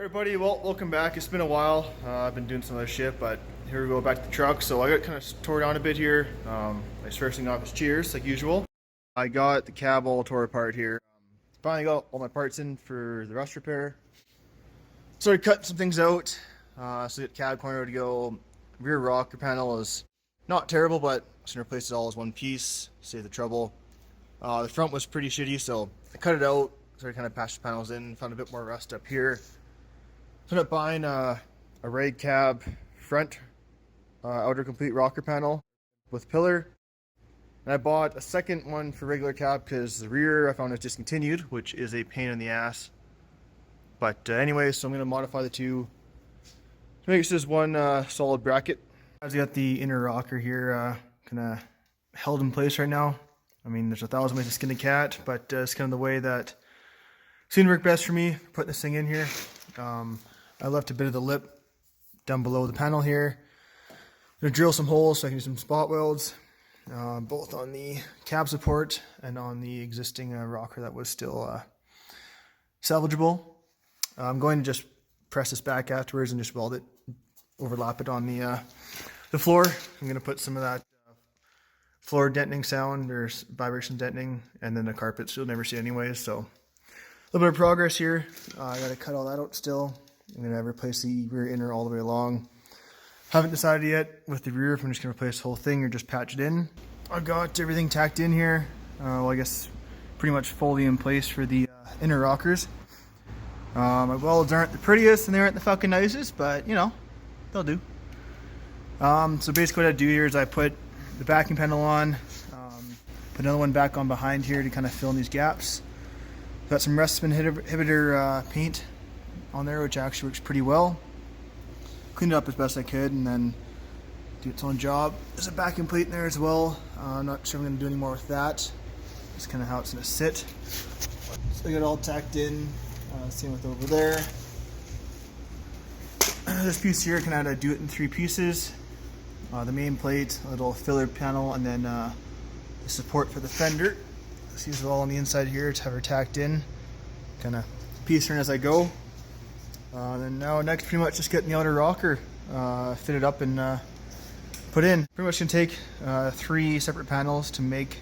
Everybody, well, welcome back. It's been a while. I've been doing some other shit, but here we go back to the truck. So I got kind of tore down a bit here. My first thing off is cheers, like usual. I got the cab all tore apart here. Finally got all my parts in for the rust repair. Started cutting some things out. So the cab corner to go. Rear rocker panel is not terrible, but just gonna replace it all as one piece. Save the trouble. The front was pretty shitty, so I cut it out. Started kind of patched the panels in. Found a bit more rust up here. Ended up buying a rag cab front outer complete rocker panel with pillar. And I bought a second one for regular cab because the rear I found is discontinued, which is a pain in the ass. But anyway, so I'm going to modify the two to make it just one solid bracket. I've got the inner rocker here kind of held in place right now. I mean, there's 1,000 ways to skin a cat, but it's kind of the way that seemed to work best for me, putting this thing in here. I left a bit of the lip down below the panel here. I'm going to drill some holes so I can do some spot welds, both on the cab support and on the existing rocker that was still salvageable. I'm going to just press this back afterwards and just weld it, overlap it on the floor. I'm going to put some of that floor denting sound or vibration denting and then the carpet, so you'll never see it anyways. So a little bit of progress here. I got to cut all that out still. I'm going to replace the rear inner all the way along. Haven't decided yet with the rear if I'm just going to replace the whole thing or just patch it in. I've got everything tacked in here. Well, I guess pretty much fully in place for the inner rockers. My welds aren't the prettiest and they aren't the fucking nicest, but you know, they'll do. So basically what I do here is I put the backing panel on, put another one back on behind here to kind of fill in these gaps. Got some rust inhibitor paint on there, which actually works pretty well. Cleaned it up as best I could and then do its own job. There's a backing plate in there as well. I'm not sure I'm going to do any more with that. That's kind of how it's going to sit. So I got it all tacked in. Same with over there. This piece here, kind of do it in 3 pieces. The main plate, a little filler panel, and then the support for the fender. These are all on the inside here to have her tacked in. Kind of piece her in as I go. Then now next pretty much just getting the outer rocker fitted up and put in. Pretty much gonna take 3 separate panels to make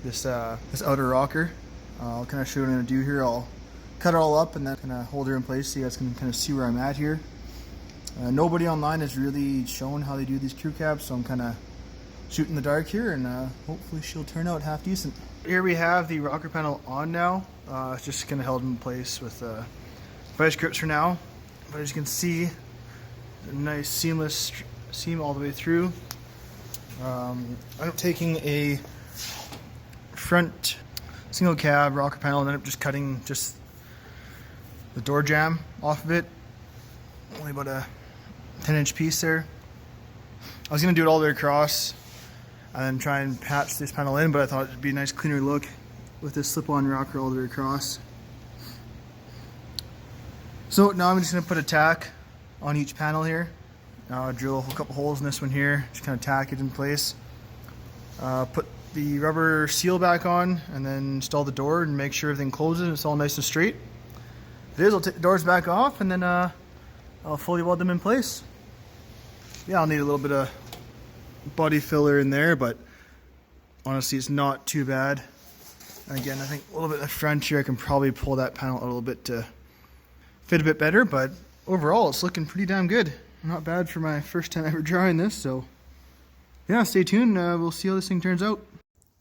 this this outer rocker. I'll kind of show you what I'm gonna do here. I'll cut it all up and then kind of hold her in place so you guys can kind of see where I'm at here. Nobody online has really shown how they do these crew cabs, so I'm kind of shooting in the dark here, and hopefully she'll turn out half decent. Here we have the rocker panel on now. It's just kind of held in place with vice grips for now. But as you can see, a nice seamless seam all the way through. I'm taking a front single cab rocker panel and then I'm just cutting just the door jamb off of it. Only about a 10-inch piece there. I was going to do it all the way across and then try and patch this panel in, but I thought it'd be a nice cleaner look with this slip-on rocker all the way across. So now I'm just going to put a tack on each panel here. I'll drill a couple holes in this one here, just kind of tack it in place. Put the rubber seal back on and then install the door and make sure everything closes and it's all nice and straight. If it is, I'll take the doors back off and then I'll fully weld them in place. Yeah, I'll need a little bit of body filler in there, but honestly it's not too bad. Again, I think a little bit in the front here, I can probably pull that panel out a little bit to fit a bit better, but overall it's looking pretty damn good. Not bad for my first time ever drawing this, so yeah, stay tuned. We'll see how this thing turns out.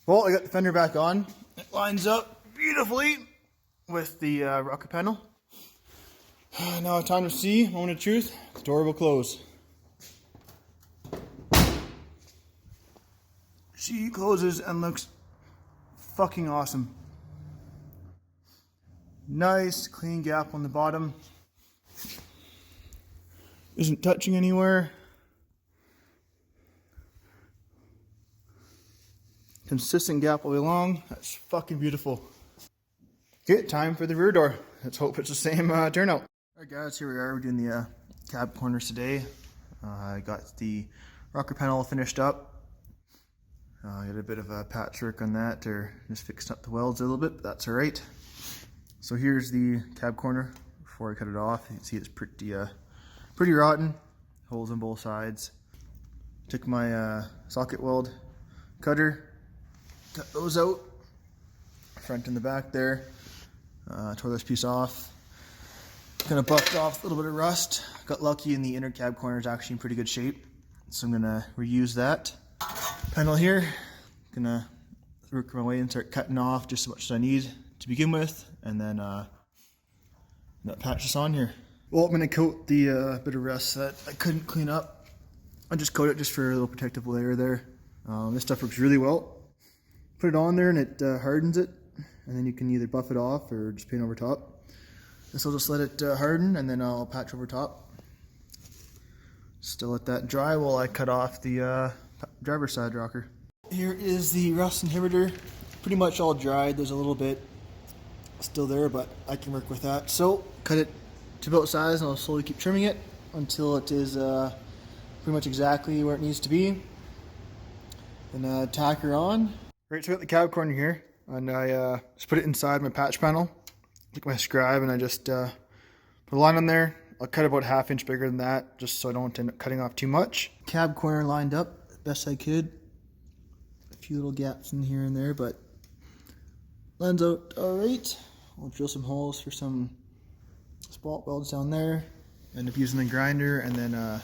Well, I got the fender back on. It lines up beautifully with the rocker panel. Now time to see, moment of truth, the door will close. She closes and looks fucking awesome. Nice clean gap on the bottom. Isn't touching anywhere. Consistent gap all the way along. That's fucking beautiful. Okay, time for the rear door. Let's hope it's the same turnout. Alright guys, here we are. We're doing the cab corners today. I got the rocker panel finished up. I got a bit of a patchwork on that, or just fixed up the welds a little bit, but that's alright. So here's the cab corner before I cut it off. You can see it's pretty rotten, holes on both sides. Took my socket weld cutter, cut those out, front and the back there. Tore this piece off. Kind of buffed off a little bit of rust. Got lucky and the inner cab corner is actually in pretty good shape, so I'm gonna reuse that. Panel here, gonna work my way and start cutting off just as much as I need to begin with, and then patch this on here. Well, I'm gonna coat the bit of rust that I couldn't clean up. I just coat it just for a little protective layer there. This stuff works really well. Put it on there and it hardens it, and then you can either buff it off or just paint over top. This will just let it harden, and then I'll patch over top. Still let that dry while I cut off the driver's side rocker. Here is the rust inhibitor. Pretty much all dried. There's a little bit still there, but I can work with that. So cut it to about size, and I'll slowly keep trimming it until it is pretty much exactly where it needs to be. And tack her on. Right, so I got the cab corner here, and I just put it inside my patch panel. Take my scribe and I just put a line on there. I'll cut about 1/2 inch bigger than that, just so I don't end up cutting off too much. Cab corner lined up best I could. A few little gaps in here and there, but lines out all right. I'll drill some holes for some spot welds down there. End up using the grinder and then a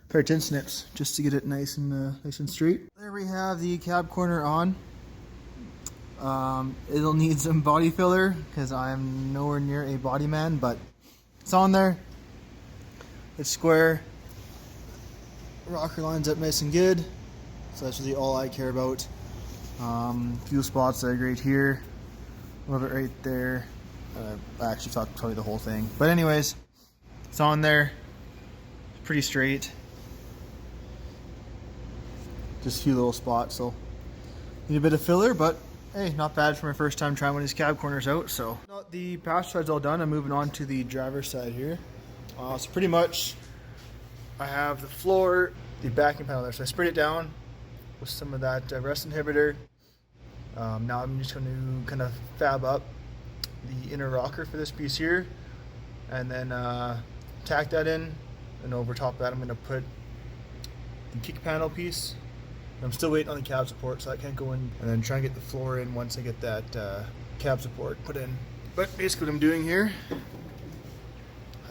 pair of tin snips just to get it nice and straight. There we have the cab corner on. It'll need some body filler because I'm nowhere near a body man, but it's on there. It's square. Rocker lines up nice and good, so that's really all I care about. Few spots that are great here, a little bit right there. I actually thought probably the whole thing, but anyways, it's on there. It's pretty straight. Just a few little spots, so need a bit of filler, but hey, not bad for my first time trying one of these cab corners out. So the passenger side's all done. I'm moving on to the driver's side here. So pretty much I have the floor, the backing panel there. So I sprayed it down with some of that rust inhibitor. Now I'm just going to kind of fab up the inner rocker for this piece here, and then tack that in. And over top of that I'm going to put the kick panel piece. I'm still waiting on the cab support, so I can't go in, and then try and get the floor in once I get that cab support put in. But basically what I'm doing here,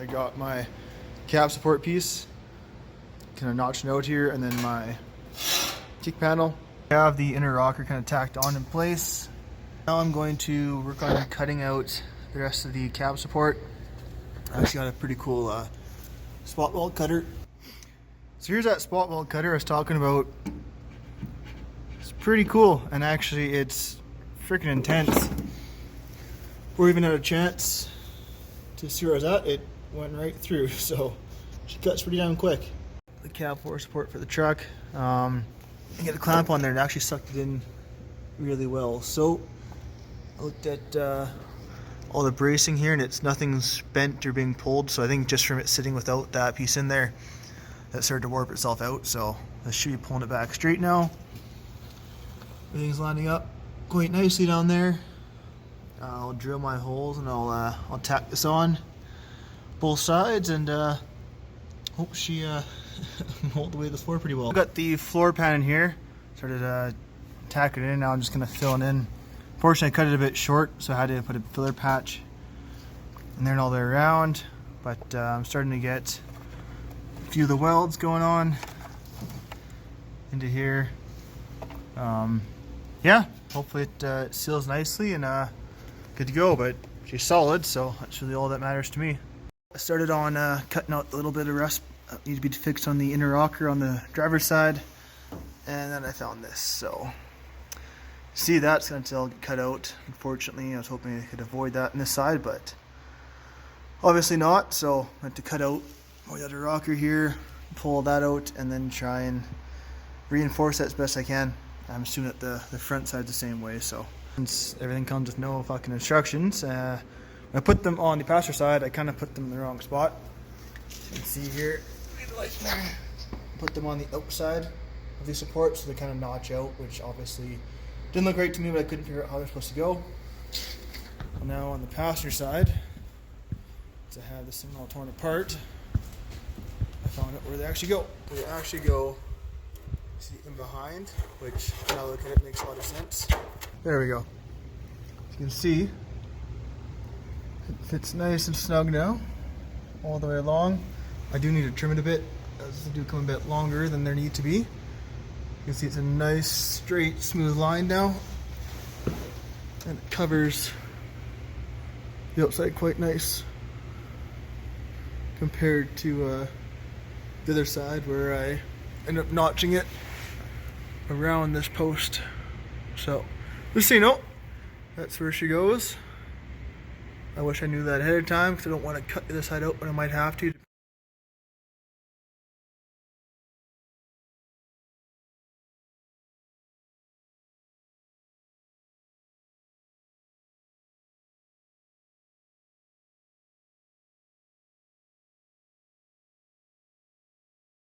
I got my cab support piece kind of notched out here, and then my kick panel. I have the inner rocker kind of tacked on in place. Now I'm going to work on cutting out the rest of the cab support. I actually got a pretty cool spot weld cutter. So here's that spot weld cutter I was talking about. Pretty cool, and actually it's freaking intense. Before we even had a chance to see where I was at, it went right through, so she cuts pretty damn quick. The cab floor support for the truck. I get the clamp on there and actually sucked it in really well. So I looked at all the bracing here, and nothing's bent or being pulled, so I think just from it sitting without that piece in there, that started to warp itself out, so this should be pulling it back straight now. Everything's lining up quite nicely down there. I'll drill my holes and I'll tack this on both sides, and hope she mold away the floor pretty well. I've got the floor pan in here. Started tacking it in. Now I'm just gonna fill it in. Fortunately, I cut it a bit short, so I had to put a filler patch in there and all the way around. But I'm starting to get a few of the welds going on into here. Yeah, hopefully it seals nicely and good to go, but she's solid, so that's really all that matters to me. I started on cutting out a little bit of rust that needs to be fixed on the inner rocker on the driver's side, and then I found this. So see, that's going to get cut out. Unfortunately, I was hoping I could avoid that on this side, but obviously not, so I had to cut out the other rocker here, pull that out, and then try and reinforce that as best I can. I'm assuming that the front side's the same way, so since everything comes with no fucking instructions, when I put them on the passenger side, I kind of put them in the wrong spot. You can see here, put them on the outside of the support, so they kind of notch out, which obviously didn't look right to me, but I couldn't figure out how they're supposed to go. Now on the passenger side, to have this thing all torn apart. I found out where they actually go. They actually go, see, in behind, which now look at it makes a lot of sense. There we go. As you can see, it fits nice and snug now, all the way along. I do need to trim it a bit, as they do come a bit longer than they need to be. You can see it's a nice, straight, smooth line now, and it covers the outside quite nice compared to the other side where I end up notching it around this post. So just so you know, that's where she goes. I wish I knew that ahead of time because I don't want to cut the other side out, but I might have to.